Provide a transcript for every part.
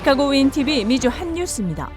시카고 윈TV 미주 한뉴스입니다.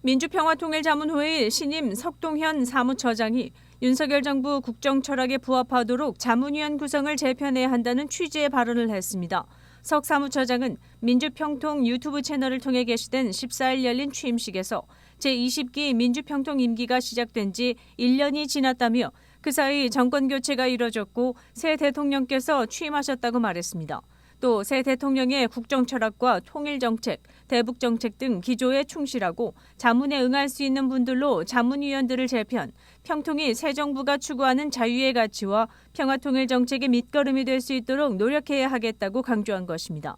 민주평화통일자문회의 신임 석동현 사무처장이 윤석열 정부 국정철학에 부합하도록 자문위원 구성을 재편해야 한다는 취지의 발언을 했습니다. 석 사무처장은 민주평통 유튜브 채널을 통해 게시된 14일 열린 취임식에서 제20기 민주평통 임기가 시작된 지 1년이 지났다며 그 사이 정권교체가 이뤄졌고 새 대통령께서 취임하셨다고 말했습니다. 또 새 대통령의 국정철학과 통일정책, 대북정책 등 기조에 충실하고 자문에 응할 수 있는 분들로 자문위원들을 재편, 평통이 새 정부가 추구하는 자유의 가치와 평화통일정책의 밑거름이 될 수 있도록 노력해야 하겠다고 강조한 것입니다.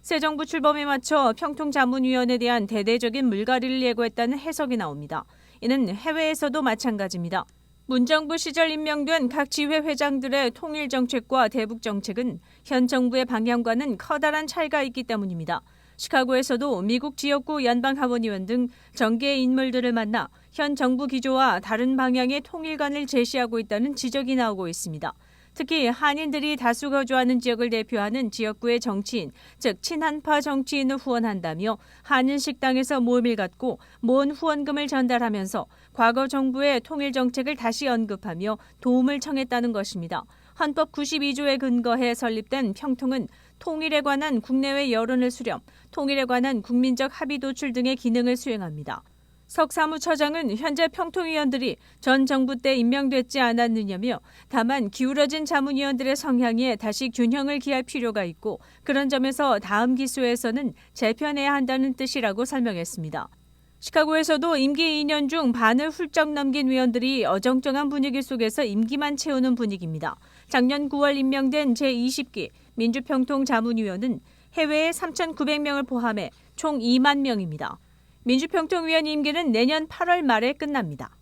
새 정부 출범에 맞춰 평통자문위원에 대한 대대적인 물갈이를 예고했다는 해석이 나옵니다. 이는 해외에서도 마찬가지입니다. 문정부 시절 임명된 각 지회 회장들의 통일정책과 대북정책은 현 정부의 방향과는 커다란 차이가 있기 때문입니다. 시카고에서도 미국 지역구 연방하원의원 등 정계의 인물들을 만나 현 정부 기조와 다른 방향의 통일관을 제시하고 있다는 지적이 나오고 있습니다. 특히 한인들이 다수 거주하는 지역을 대표하는 지역구의 정치인, 즉 친한파 정치인을 후원한다며 한인 식당에서 모임을 갖고 모은 후원금을 전달하면서 과거 정부의 통일 정책을 다시 언급하며 도움을 청했다는 것입니다. 헌법 92조에 근거해 설립된 평통은 통일에 관한 국내외 여론을 수렴, 통일에 관한 국민적 합의 도출 등의 기능을 수행합니다. 석 사무처장은 현재 평통위원들이 전 정부 때 임명됐지 않았느냐며 다만 기울어진 자문위원들의 성향에 다시 균형을 기할 필요가 있고 그런 점에서 다음 기수에서는 재편해야 한다는 뜻이라고 설명했습니다. 시카고에서도 임기 2년 중 반을 훌쩍 넘긴 위원들이 어정쩡한 분위기 속에서 임기만 채우는 분위기입니다. 작년 9월 임명된 제20기 민주평통 자문위원은 해외에 3,900명을 포함해 총 2만 명입니다. 민주평통위원 임기는 내년 8월 말에 끝납니다.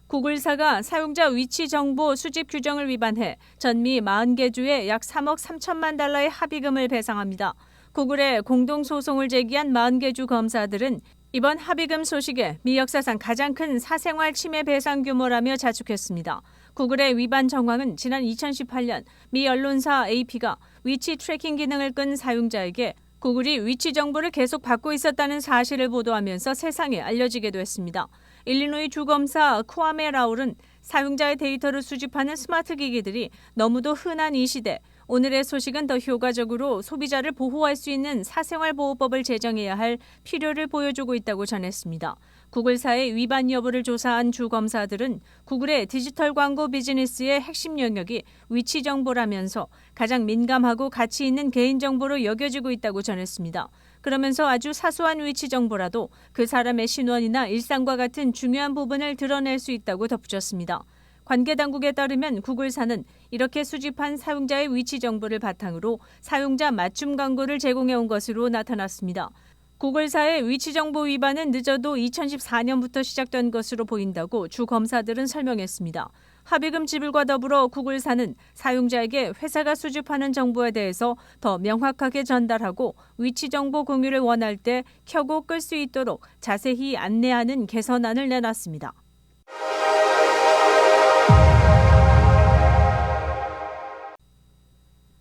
구글사가 사용자 위치 정보 수집 규정을 위반해 전미 40개 주에 약 3억 3천만 달러의 합의금을 배상합니다. 구글에 공동소송을 제기한 40개 주 검사들은 이번 합의금 소식에 미 역사상 가장 큰 사생활 침해 배상 규모라며 자축했습니다. 구글의 위반 정황은 지난 2018년 미 언론사 AP가 위치 트래킹 기능을 끈 사용자에게 구글이 위치 정보를 계속 받고 있었다는 사실을 보도하면서 세상에 알려지기도 했습니다. 일리노이 주검사 쿠아메 라울은 사용자의 데이터를 수집하는 스마트 기기들이 너무도 흔한 이 시대, 오늘의 소식은 더 효과적으로 소비자를 보호할 수 있는 사생활보호법을 제정해야 할 필요를 보여주고 있다고 전했습니다. 구글사의 위반 여부를 조사한 주 검사들은 구글의 디지털 광고 비즈니스의 핵심 영역이 위치 정보라면서 가장 민감하고 가치 있는 개인정보로 여겨지고 있다고 전했습니다. 그러면서 아주 사소한 위치 정보라도 그 사람의 신원이나 일상과 같은 중요한 부분을 드러낼 수 있다고 덧붙였습니다. 관계 당국에 따르면 구글사는 이렇게 수집한 사용자의 위치 정보를 바탕으로 사용자 맞춤 광고를 제공해온 것으로 나타났습니다. 구글사의 위치 정보 위반은 늦어도 2014년부터 시작된 것으로 보인다고 주 검사들은 설명했습니다. 합의금 지불과 더불어 구글사는 사용자에게 회사가 수집하는 정보에 대해서 더 명확하게 전달하고 위치 정보 공유를 원할 때 켜고 끌 수 있도록 자세히 안내하는 개선안을 내놨습니다.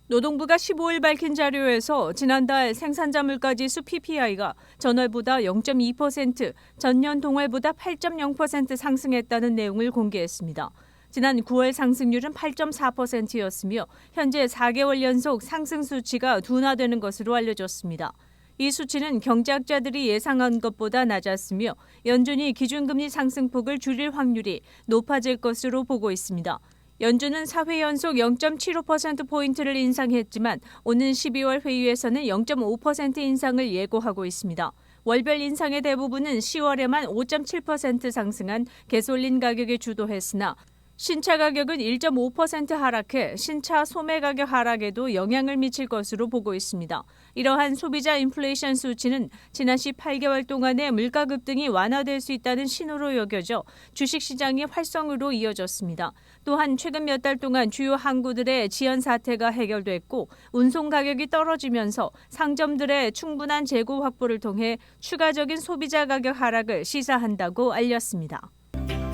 노동부가 15일 밝힌 자료에서 지난달 생산자 물가지수 PPI가 전월보다 0.2%, 전년 동월보다 8.0% 상승했다는 내용을 공개했습니다. 지난 9월 상승률은 8.4%였으며 현재 4개월 연속 상승 수치가 둔화되는 것으로 알려졌습니다. 이 수치는 경제학자들이 예상한 것보다 낮았으며 연준이 기준금리 상승폭을 줄일 확률이 높아질 것으로 보고 있습니다. 연준은 4회 연속 0.75%포인트를 인상했지만 오는 12월 회의에서는 0.5% 인상을 예고하고 있습니다. 월별 인상의 대부분은 10월에만 5.7% 상승한 가솔린 가격에 주도했으나 신차 가격은 1.5% 하락해 신차 소매 가격 하락에도 영향을 미칠 것으로 보고 있습니다. 이러한 소비자 인플레이션 수치는 지난 18개월 동안의 물가 급등이 완화될 수 있다는 신호로 여겨져 주식시장의 활성으로 이어졌습니다. 또한 최근 몇 달 동안 주요 항구들의 지연 사태가 해결됐고 운송 가격이 떨어지면서 상점들의 충분한 재고 확보를 통해 추가적인 소비자 가격 하락을 시사한다고 알렸습니다.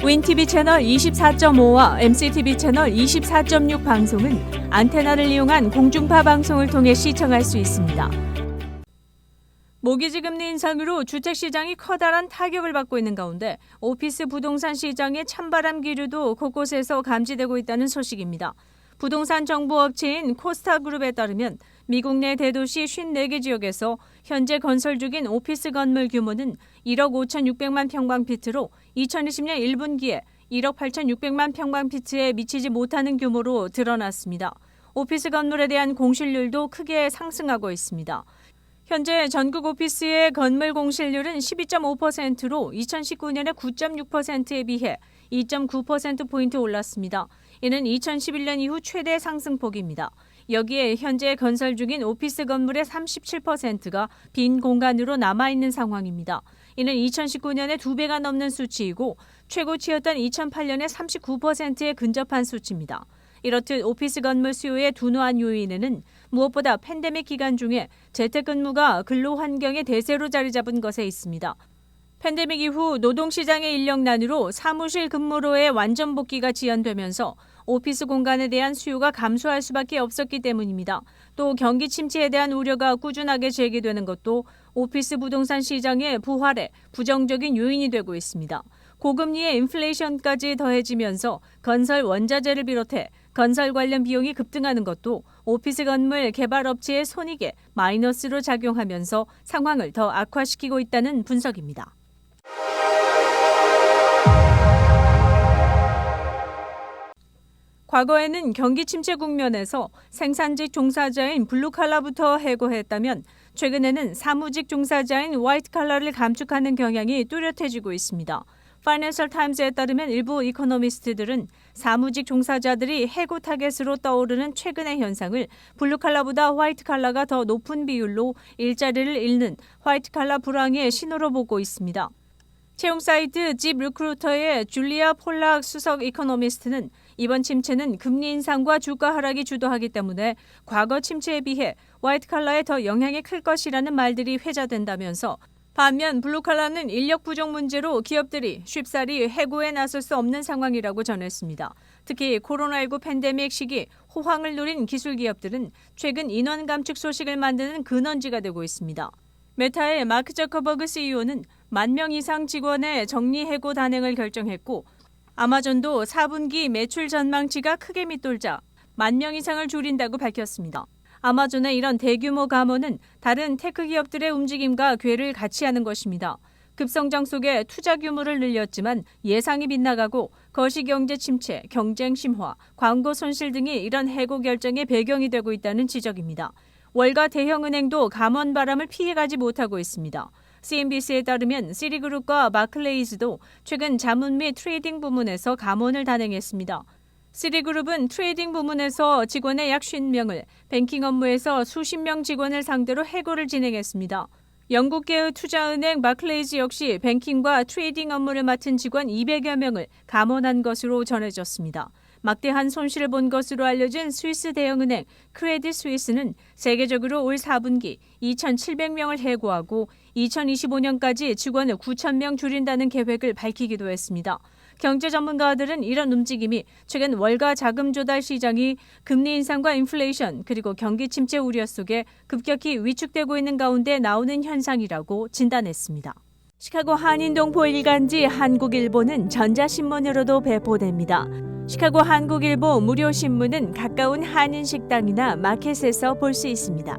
윈TV 채널 24.5와 MCTV 채널 24.6 방송은 안테나를 이용한 공중파 방송을 통해 시청할 수 있습니다. 모기지 금리 인상으로 주택시장이 커다란 타격을 받고 있는 가운데 오피스 부동산 시장의 찬바람 기류도 곳곳에서 감지되고 있다는 소식입니다. 부동산 정보 업체인 코스타그룹에 따르면 미국 내 대도시 54개 지역에서 현재 건설 중인 오피스 건물 규모는 1억 5,600만 평방피트로 2020년 1분기에 1억 8,600만 평방피트에 미치지 못하는 규모로 드러났습니다. 오피스 건물에 대한 공실률도 크게 상승하고 있습니다. 현재 전국 오피스의 건물 공실률은 12.5%로 2019년의 9.6%에 비해 2.9%포인트 올랐습니다. 이는 2011년 이후 최대 상승폭입니다. 여기에 현재 건설 중인 오피스 건물의 37%가 빈 공간으로 남아있는 상황입니다. 이는 2019년의 2배가 넘는 수치이고 최고치였던 2008년의 39%에 근접한 수치입니다. 이렇듯 오피스 건물 수요의 둔화한 요인에는 무엇보다 팬데믹 기간 중에 재택근무가 근로 환경의 대세로 자리 잡은 것에 있습니다. 팬데믹 이후 노동시장의 인력난으로 사무실 근무로의 완전 복귀가 지연되면서 오피스 공간에 대한 수요가 감소할 수밖에 없었기 때문입니다. 또 경기 침체에 대한 우려가 꾸준하게 제기되는 것도 오피스 부동산 시장의 부활에 부정적인 요인이 되고 있습니다. 고금리의 인플레이션까지 더해지면서 건설 원자재를 비롯해 건설 관련 비용이 급등하는 것도 오피스 건물 개발 업체의 손익에 마이너스로 작용하면서 상황을 더 악화시키고 있다는 분석입니다. 과거에는 경기 침체 국면에서 생산직 종사자인 블루칼라부터 해고했다면 최근에는 사무직 종사자인 화이트칼라를 감축하는 경향이 뚜렷해지고 있습니다. 파이낸셜 타임즈에 따르면 일부 이코노미스트들은 사무직 종사자들이 해고 타겟으로 떠오르는 최근의 현상을 블루칼라보다 화이트칼라가 더 높은 비율로 일자리를 잃는 화이트칼라 불황의 신호로 보고 있습니다. 채용 사이트 집 리크루터의 줄리아 폴락 수석 이코노미스트는 이번 침체는 금리 인상과 주가 하락이 주도하기 때문에 과거 침체에 비해 화이트칼라에 더 영향이 클 것이라는 말들이 회자된다면서 반면 블루칼라는 인력 부족 문제로 기업들이 쉽사리 해고에 나설 수 없는 상황이라고 전했습니다. 특히 코로나19 팬데믹 시기 호황을 누린 기술 기업들은 최근 인원 감축 소식을 만드는 근원지가 되고 있습니다. 메타의 마크 저커버그 CEO는 10,000명 이상 직원의 정리 해고 단행을 결정했고 아마존도 4분기 매출 전망치가 크게 밑돌자 10,000명 이상을 줄인다고 밝혔습니다. 아마존의 이런 대규모 감원은 다른 테크 기업들의 움직임과 궤를 같이 하는 것입니다. 급성장 속에 투자 규모를 늘렸지만 예상이 빗나가고 거시경제 침체, 경쟁 심화, 광고 손실 등이 이런 해고 결정의 배경이 되고 있다는 지적입니다. 월가 대형은행도 감원 바람을 피해가지 못하고 있습니다. CNBC에 따르면 시리그룹과 바클레이즈도 최근 자문 및 트레이딩 부문에서 감원을 단행했습니다. 시리그룹은 트레이딩 부문에서 직원의 약 50명을, 뱅킹 업무에서 수십 명 직원을 상대로 해고를 진행했습니다. 영국계의 투자은행 바클레이즈 역시 뱅킹과 트레이딩 업무를 맡은 직원 200여 명을 감원한 것으로 전해졌습니다. 막대한 손실을 본 것으로 알려진 스위스 대형은행 크레딧 스위스는 세계적으로 올 4분기 2,700명을 해고하고 2025년까지 직원을 9,000명 줄인다는 계획을 밝히기도 했습니다. 경제 전문가들은 이런 움직임이 최근 월가 자금 조달 시장이 금리 인상과 인플레이션 그리고 경기 침체 우려 속에 급격히 위축되고 있는 가운데 나오는 현상이라고 진단했습니다. 시카고 한인동포 일간지 한국일보는 전자신문으로도 배포됩니다. 시카고 한국일보 무료신문은 가까운 한인식당이나 마켓에서 볼 수 있습니다.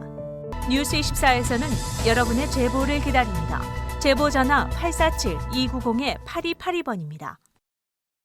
뉴스24에서는 여러분의 제보를 기다립니다. 제보 전화 847-290-8282번입니다.